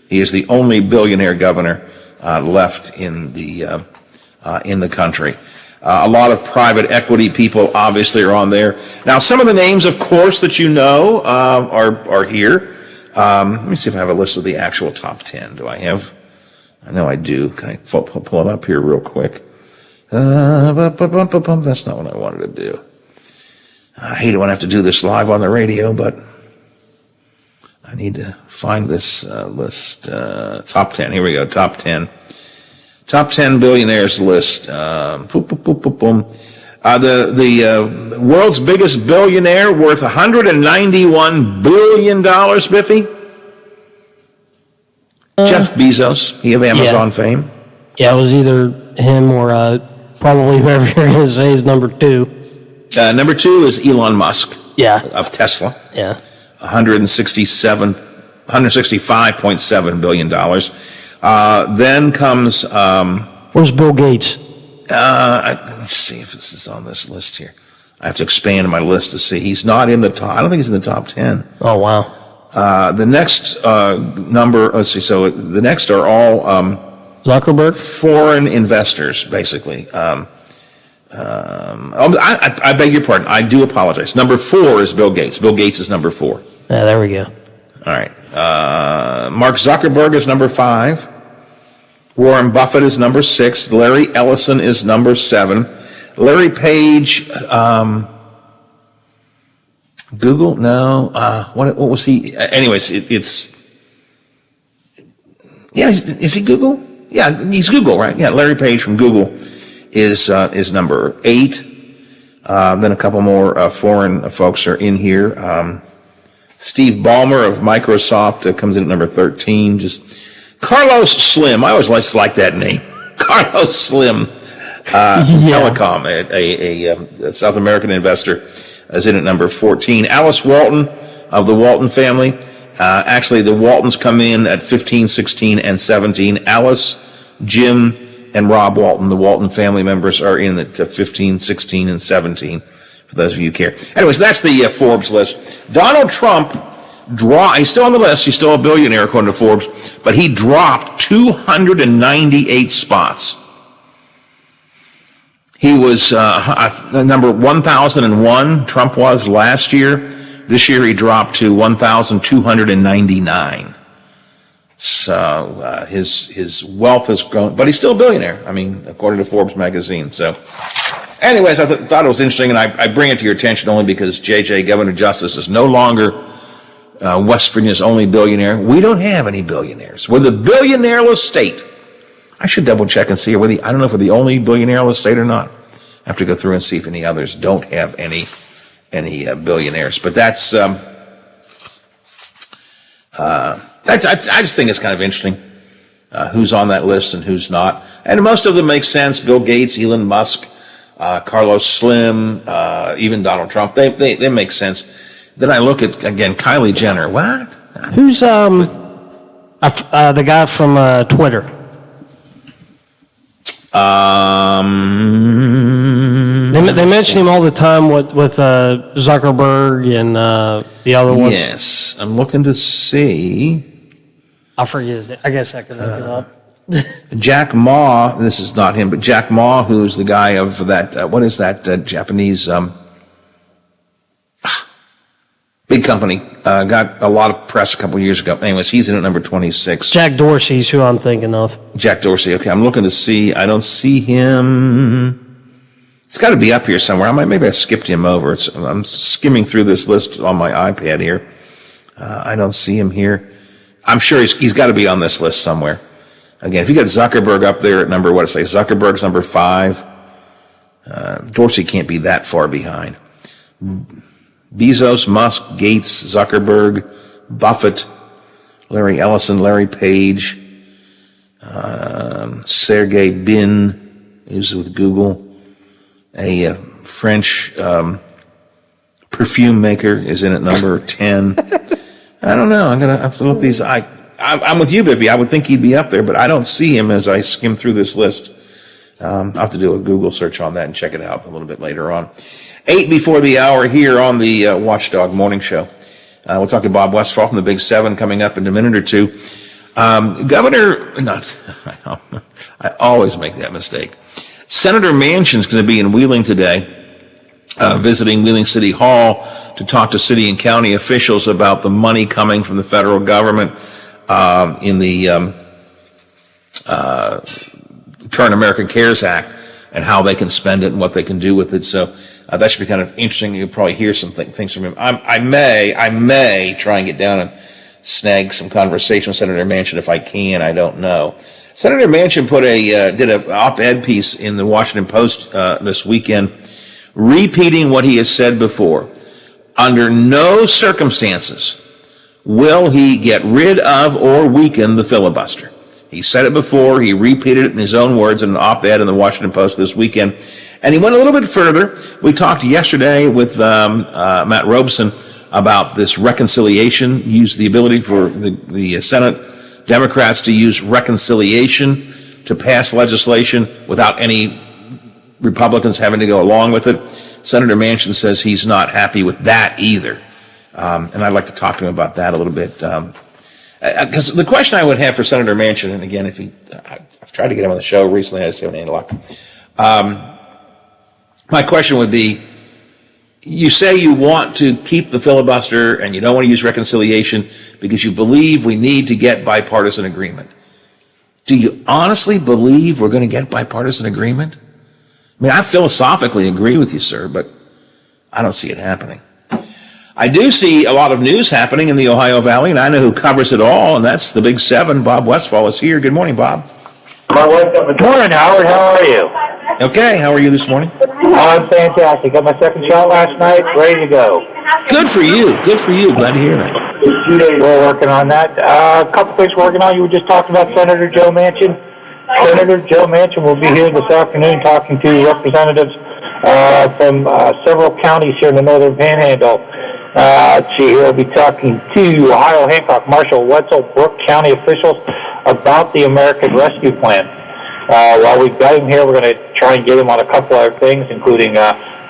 Speaker 1: He is the only billionaire governor left in the country. A lot of private equity people obviously are on there. Now, some of the names, of course, that you know are here. Let me see if I have a list of the actual top 10. Do I have? I know I do. Can I pull it up here real quick? That's not what I wanted to do. I hate it when I have to do this live on the radio, but I need to find this list. Top 10. Here we go. Top 10. Top 10 billionaires list. The world's biggest billionaire worth $191 billion, Biffy? Jeff Bezos. He of Amazon fame.
Speaker 16: Yeah, it was either him or probably whoever you're going to say is number two.
Speaker 1: Number two is Elon Musk.
Speaker 16: Yeah.
Speaker 1: Of Tesla.
Speaker 16: Yeah.
Speaker 1: $165.7 billion. Then comes...
Speaker 16: where's Bill Gates?
Speaker 1: Let's see if this is on this list here. I have to expand my list to see. He's not in the top... I don't think he's in the top 10.
Speaker 16: Oh, wow.
Speaker 1: The next number... Let's see. So the next are all...
Speaker 16: Zuckerberg?
Speaker 1: Foreign investors, basically. I beg your pardon. I do apologize. Number 4 is Bill Gates. Bill Gates is number 4.
Speaker 16: Yeah, there we go.
Speaker 1: All right. Mark Zuckerberg is number 5. Warren Buffett is number 6. Larry Ellison is number 7. Larry Page, Google? No. What was he? Anyways, it's... Yeah, is he Google? Yeah, he's Google, right? Yeah, Larry Page from Google is number 8. Then a couple more foreign folks are in here. Steve Ballmer of Microsoft comes in at number 13. Just Carlos Slim. I always like that name. Carlos Slim, Telecom, a South American investor, is in at number 14. Alice Walton of the Walton family. Actually, the Waltons come in at 15, 16, and 17. Alice, Jim, and Rob Walton, the Walton family members, are in at 15, 16, and 17, for those of you who care. Anyways, that's the Forbes list. Donald Trump, he's still on the list. He's still a billionaire, according to Forbes, but he dropped 298 spots. He was number 1,001, Trump was last year. This year he dropped to 1,299. So his wealth has grown, but he's still a billionaire. I mean, according to Forbes magazine. So, anyways, I thought it was interesting, and I bring it to your attention only because J.J. Governor Justice is no longer West Virginia's only billionaire. We don't have any billionaires. We're the billionaireless state. I should double check and see whether I don't know if we're the only billionaire on the state or not. I have to go through and see if any others don't have any billionaires. But that's I just think it's kind of interesting who's on that list and who's not. And most of them make sense. Bill Gates, Elon Musk, Carlos Slim, even Donald Trump. They make sense. Then I look at, again, Kylie Jenner. What?
Speaker 16: Who's the guy from Twitter? They mention him all the time with Zuckerberg and the other ones.
Speaker 1: Yes, I'm looking to see.
Speaker 16: I forget his name. I guess I can look it up.
Speaker 1: Jack Ma, this is not him, but Jack Ma, who's the guy of that, what is that Japanese big company, got a lot of press a couple years ago. Anyways, he's in at number 26.
Speaker 16: Jack Dorsey's who I'm thinking of.
Speaker 1: Jack Dorsey, okay, I'm looking to see, I don't see him. It's got to be up here somewhere. Maybe I skipped him over. I'm skimming through this list on my iPad here. I don't see him here. I'm sure he's got to be on this list somewhere. Again, if you got Zuckerberg up there at number, what did I say? Zuckerberg's number 5. Dorsey can't be that far behind. Bezos, Musk, Gates, Zuckerberg, Buffett, Larry Ellison, Larry Page, Sergey Brin, who's with Google. A French perfume maker is in at number 10. I don't know. I'm going to have to look these. I'm with you, Bippy. I would think he'd be up there, but I don't see him as I skim through this list. I'll have to do a Google search on that and check it out a little bit later on. 8 before the hour here on the Watchdog Morning Show. We'll talk to Bob Westphal from the Big 7 coming up in a minute or two. I always make that mistake. Senator Manchin's going to be in Wheeling today, visiting Wheeling City Hall to talk to city and county officials about the money coming from the federal government in the current American Cares Act and how they can spend it and what they can do with it. So that should be kind of interesting. You'll probably hear some things from him. I may try and get down and snag some conversation with Senator Manchin if I can. I don't know. Senator Manchin did an op-ed piece in the Washington Post this weekend, repeating what he has said before. Under no circumstances will he get rid of or weaken the filibuster. He said it before. He repeated it in his own words in an op-ed in the Washington Post this weekend. And he went a little bit further. We talked yesterday with Matt Robeson about this reconciliation, use the ability for the Senate Democrats to use reconciliation to pass legislation without any Republicans having to go along with it. Senator Manchin says he's not happy with that either. And I'd like to talk to him about that a little bit. Because the question I would have for Senator Manchin, and again, I've tried to get him on the show recently, I just haven't had any luck. My question would be, you say you want to keep the filibuster and you don't want to use reconciliation because you believe we need to get bipartisan agreement. Do you honestly believe we're going to get bipartisan agreement? I mean, I philosophically agree with you, sir, but I don't see it happening. I do see a lot of news happening in the Ohio Valley, and I know who covers it all, and that's the Big 7. Bob Westphal is here. Good morning, Bob.
Speaker 2: Good morning, Howard. How are you?
Speaker 1: Okay, how are you this morning?
Speaker 2: I'm fantastic. Got my second shot last night, ready to go.
Speaker 1: Good for you. Good for you. Glad to hear that.
Speaker 2: 2 days we're working on that. A couple things we're working on. You were just talking about Senator Joe Manchin. Senator Joe Manchin will be here this afternoon talking to representatives from several counties here in the Northern Panhandle. He'll be talking to Ohio, Hancock, Marshall, Wetzel, Brooke County officials about the American Rescue Plan. While we've got him here, we're going to try and get him on a couple other things, including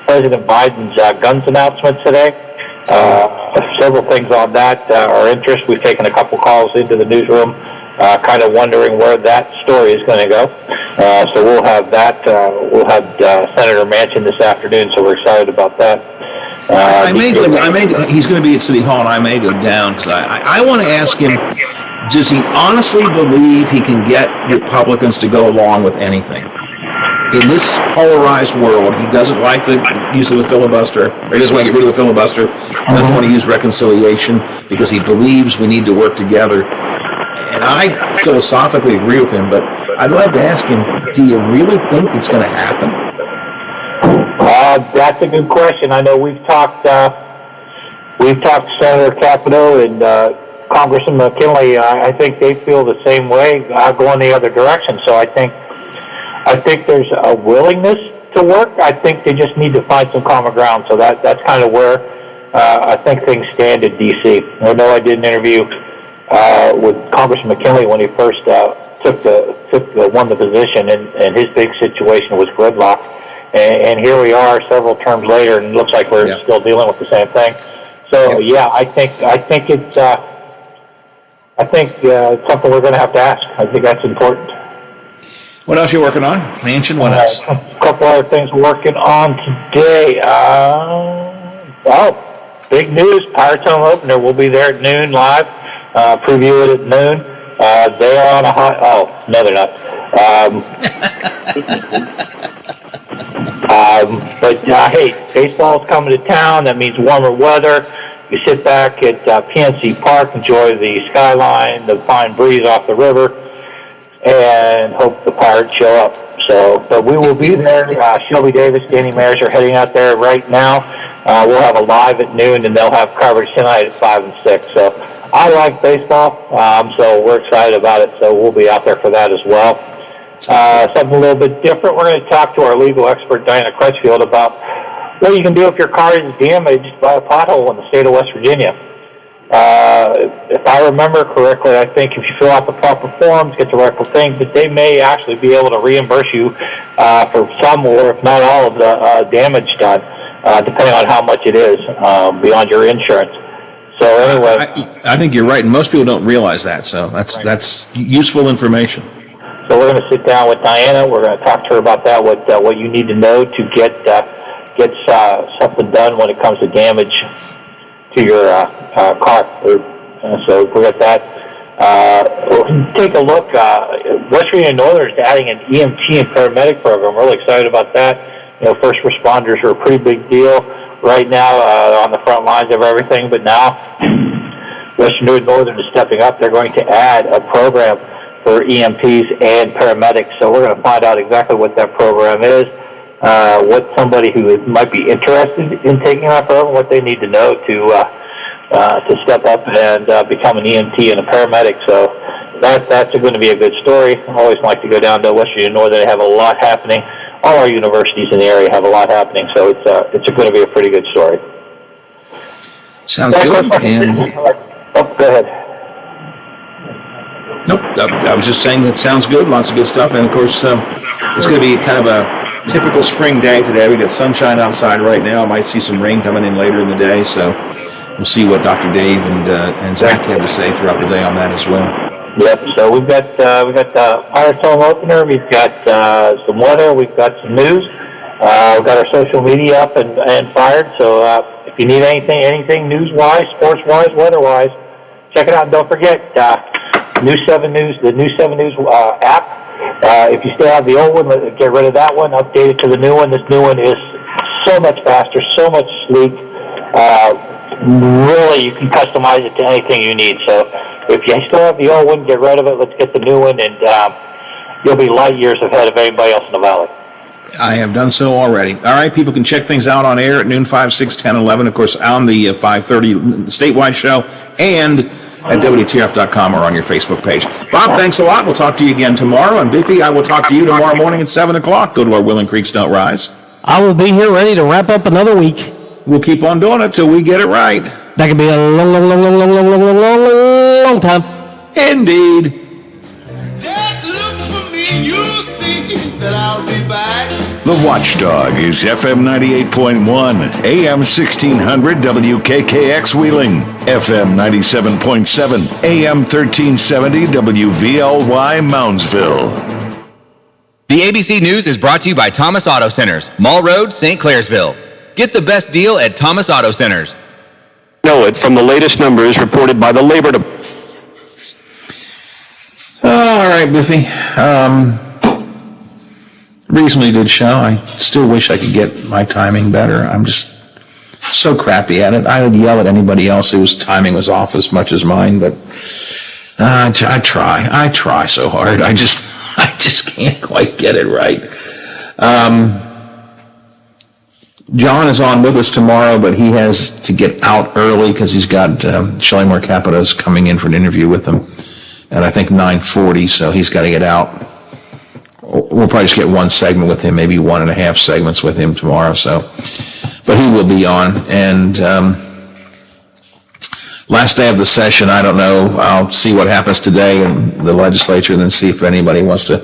Speaker 2: President Biden's guns announcement today. Several things on that are interest. We've taken a couple calls into the newsroom, kind of wondering where that story is going to go. So we'll have that. We'll have Senator Manchin this afternoon, so we're excited about that.
Speaker 1: He's going to be at City Hall, and I may go down because I want to ask him, does he honestly believe he can get Republicans to go along with anything? In this polarized world, he doesn't like the use of the filibuster, or he doesn't want to get rid of the filibuster, doesn't want to use reconciliation because he believes we need to work together. and I philosophically agree with him, but I'd love to ask him, do you really think it's going to happen?
Speaker 2: That's a good question. I know we've talked to Senator Capito and Congressman McKinley. I think they feel the same way, going the other direction. So I think there's a willingness to work. I think they just need to find some common ground. So that's kind of where I think things stand in D.C. I know I did an interview with Congressman McKinley when he first won the position, and his big situation was gridlock. And here we are, several terms later, and it looks like we're still dealing with the same thing. So I think it's something we're going to have to ask. I think that's important.
Speaker 1: What else are you working on? Manchin, what else?
Speaker 2: A couple other things we're working on today. Big news, Power Tunnel opener. We'll be there at noon live. Preview it at noon. They are on a hot... Oh, no, they're not. Hey, baseball's coming to town. That means warmer weather. You sit back at PNC Park, enjoy the skyline, the fine breeze off the river, and hope the Pirates show up. But we will be there. Shelby Davis, Danny Maris are heading out there right now. We'll have a live at noon, and they'll have coverage tonight at 5 and 6. So I like baseball, so we're excited about it. So we'll be out there for that as well. Something a little bit different. We're going to talk to our legal expert, Diana Crutchfield, about what you can do if your car is damaged by a pothole in the state of West Virginia. If I remember correctly, I think if you fill out the proper forms, get the right things, that they may actually be able to reimburse you for some or if not all of the damage done, depending on how much it is beyond your insurance. So anyway,
Speaker 1: I think you're right, and most people don't realize that. So that's useful information.
Speaker 2: So we're going to sit down with Diana. We're going to talk to her about that. What you need to know to get something done when it comes to damage to your car. So we got that. We'll take a look. West Virginia Northern is adding an EMT and paramedic program. We're really excited about that. First responders are a pretty big deal right now on the front lines of everything. But now West Virginia Northern is stepping up. They're going to add a program for EMTs and paramedics. So we're going to find out exactly what that program is. What somebody who might be interested in taking that program, what they need to know to step up and become an EMT and a paramedic. So that's going to be a good story. I always like to go down to West Virginia Northern. They have a lot happening. All our universities in the area have a lot happening. So it's going to be a pretty good story.
Speaker 1: Sounds good. And
Speaker 2: go ahead.
Speaker 1: Nope, I was just saying that sounds good. Lots of good stuff, and of course, it's going to be kind of a typical spring day today. We got sunshine outside right now. Might see some rain coming in later in the day, so we'll see what Dr. Dave and Zach have to say throughout the day on that as well.
Speaker 2: Yep. So we've got the Fire Tunnel opener. We've got some weather. We've got some news. We've got our social media up and fired. So if you need anything news-wise, sports-wise, weather-wise, check it out. And don't forget. New 7 News, the New 7 News app. If you still have the old one, get rid of that one, update it to the new one. This new one is so much faster, so much sleek. Really, you can customize it to anything you need. So if you still have the old one, get rid of it. Let's get the new one, and you'll be light years ahead of anybody else in the valley.
Speaker 1: I have done so already. All right, people can check things out on air at noon, 5, 6, 10, 11, of course, on the 5:30 statewide show, and at WTF.com or on your Facebook page. Bob, thanks a lot. We'll talk to you again tomorrow. And Biffy, I will talk to you tomorrow morning at 7 o'clock. Go to our Will and Creeks Don't Rise.
Speaker 16: I will be here ready to wrap up another week.
Speaker 1: We'll keep on doing it till we get it right.
Speaker 16: That could be a long time.
Speaker 1: Indeed.
Speaker 3: Just look for me, you'll see that I'll be back.
Speaker 8: The Watchdog is FM 98.1, AM 1600 WKKX Wheeling, FM 97.7, AM 1370 WVLY Moundsville.
Speaker 17: The ABC News is brought to you by Thomas Auto Centers, Mall Road, St. Clairsville. Get the best deal at Thomas Auto Centers.
Speaker 22: Know it from the latest numbers reported by the Labor Department.
Speaker 1: All right, Biffy. Reasonably good show. I still wish I could get my timing better. I'm just so crappy at it. I would yell at anybody else whose timing was off as much as mine, but I try so hard. I just can't quite get it right. John is on with us tomorrow, but he has to get out early because he's got Shelley Moore Capito's coming in for an interview with him at I think 9:40, so he's got to get out. We'll probably just get one segment with him, maybe 1.5 segments with him tomorrow. So, but he will be on. And last day of the session, I don't know. I'll see what happens today in the legislature, and then see if anybody wants to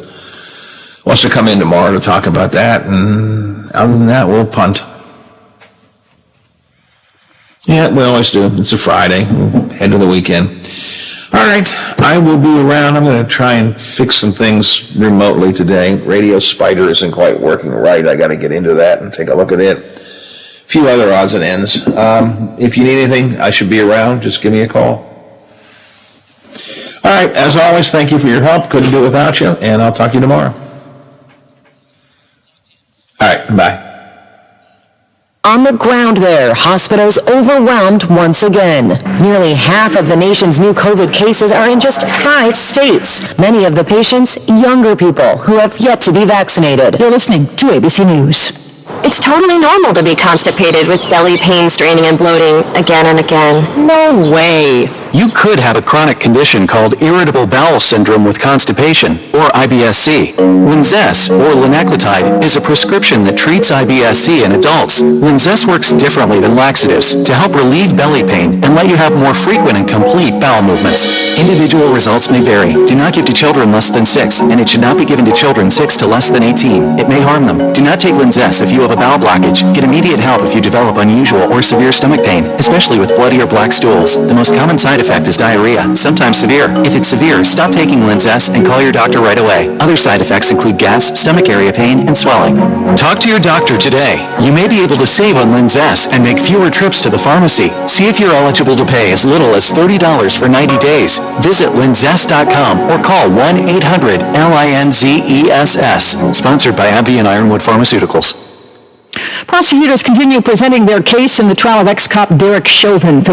Speaker 1: come in tomorrow to talk about that. And other than that, we'll punt. Yeah, we always do. It's a Friday. We'll head to the weekend. All right, I will be around. I'm going to try and fix some things remotely today. Radio Spider isn't quite working right. I got to get into that and take a look at it. A few other odds and ends. If you need anything, I should be around. Just give me a call. All right, as always, thank you for your help. Couldn't do it without you, and I'll talk to you tomorrow. All right, bye.
Speaker 5: On the ground there, hospitals overwhelmed once again. Nearly half of the nation's new COVID cases are in just 5 states. Many of the patients, younger people who have yet to be vaccinated.
Speaker 21: You're listening to ABC News.
Speaker 14: It's totally normal to be constipated with belly pain, straining, and bloating again and again.
Speaker 13: No way. You could have a chronic condition called irritable bowel syndrome with constipation, or IBS-C. Linzess, or linaclotide, is a prescription that treats IBS-C in adults. Linzess works differently than laxatives to help relieve belly pain and let you have more frequent and complete bowel movements. Individual results may vary. Do not give to children less than 6, and it should not be given to children 6 to less than 18. It may harm them. Do not take Linzess if you have a bowel blockage. Get immediate help if you develop unusual or severe stomach pain, especially with bloody or black stools. The most common side effect is diarrhea, sometimes severe. If it's severe, stop taking Linzess and call your doctor right away. Other side effects include gas, stomach area pain, and swelling. Talk to your doctor today. You may be able to save on Linzess and make fewer trips to the pharmacy. See if you're eligible to pay as little as $30 for 90 days. Visit linzess.com or call 1-800-LINZESS. Sponsored by AbbVie and Ironwood Pharmaceuticals.
Speaker 21: Prosecutors continue presenting their case in the trial of ex-cop Derek Chauvin, facing